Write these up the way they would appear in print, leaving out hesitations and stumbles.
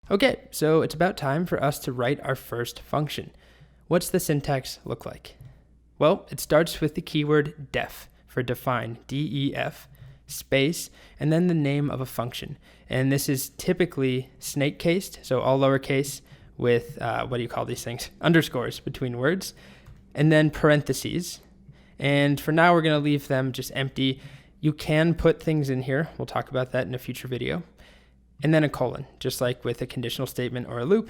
Okay, so it's about time for us to write our first function. What's the syntax look like? Well, it starts with the keyword def for define, D-E-F, space, and then the name of a function. And this is typically snake-cased, so all lowercase with, what do you call these things? Underscores between words, and then parentheses. And for now, we're going to leave them just empty. You can put things in here. We'll talk about that in a future video. And then a colon, just like with a conditional statement or a loop.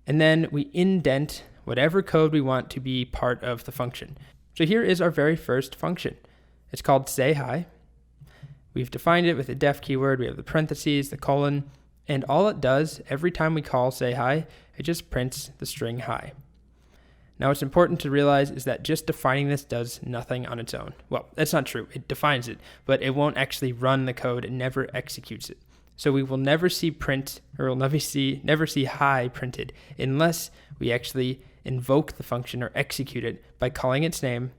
And then we indent whatever code we want to be part of the function. So here is our very first function. It's called say hi. We've defined it with a def keyword. We have the parentheses, the colon, and all it does every time we call say hi, it just prints the string hi. Now what's important to realize is that just defining this does nothing on its own. Well, that's not true. It defines it, but it won't actually run the code. It never executes it. So we will never see print, or we'll never see hi printed unless we actually invoke the function or execute it by calling its name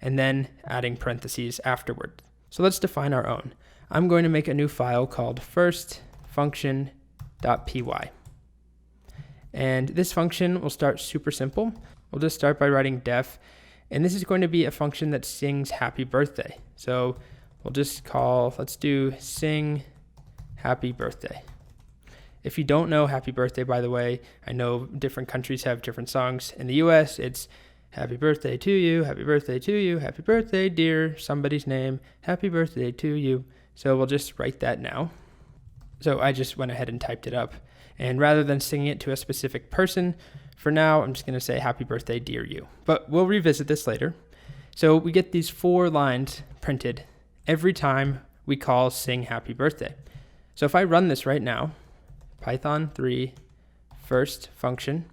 and then adding parentheses afterward. So let's define our own. I'm going to make a new file called firstfunction.py. And this function will start super simple. We'll just start by writing def, and this is going to be a function that sings happy birthday. So we'll just let's do sing happy birthday. If you don't know happy birthday, by the way, I know different countries have different songs. In the US, it's happy birthday to you, happy birthday to you, happy birthday, dear somebody's name, happy birthday to you. So we'll just write that now. So I just went ahead and typed it up. And rather than singing it to a specific person, for now, I'm just going to say happy birthday, dear you. But we'll revisit this later. So we get these 4 lines printed every time we call sing happy birthday. So if I run this right now, Python 3 first function,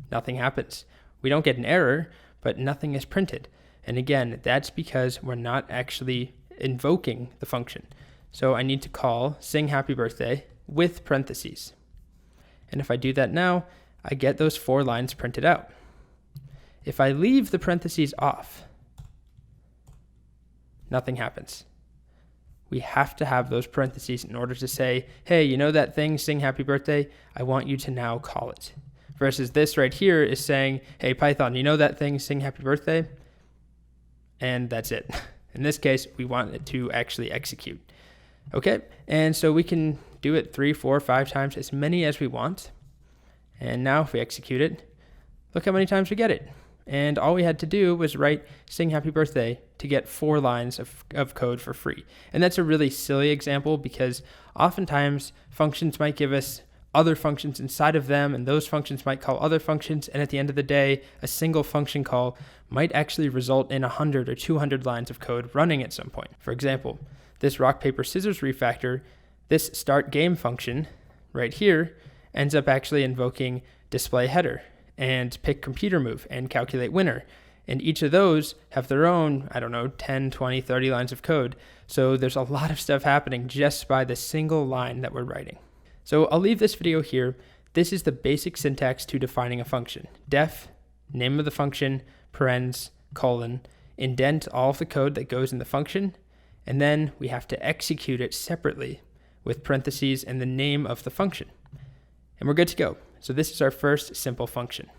nothing happens. We don't get an error, but nothing is printed. And again, that's because we're not actually invoking the function. So I need to call sing happy birthday with parentheses. And if I do that now, I get those 4 lines printed out. If I leave the parentheses off, nothing happens. We have to have those parentheses in order to say, hey, you know that thing, sing happy birthday? I want you to now call it. Versus this right here is saying, hey, Python, you know that thing, sing happy birthday? And that's it. In this case, we want it to actually execute. Okay, and so we can do it 3, 4, 5 times, as many as we want. And now if we execute it, look how many times we get it. And all we had to do was write sing happy birthday to get 4 lines of code for free. And that's a really silly example because oftentimes functions might give us other functions inside of them, and those functions might call other functions. And at the end of the day, a single function call might actually result in 100 or 200 lines of code running at some point. For example, this rock, paper, scissors refactor, this start game function right here ends up actually invoking display header and pick computer move and calculate winner. And each of those have their own, 10, 20, 30 lines of code. So there's a lot of stuff happening just by the single line that we're writing. So I'll leave this video here. This is the basic syntax to defining a function. Def, name of the function, parens, colon, indent all of the code that goes in the function, and then we have to execute it separately with parentheses and the name of the function. And we're good to go. So this is our first simple function.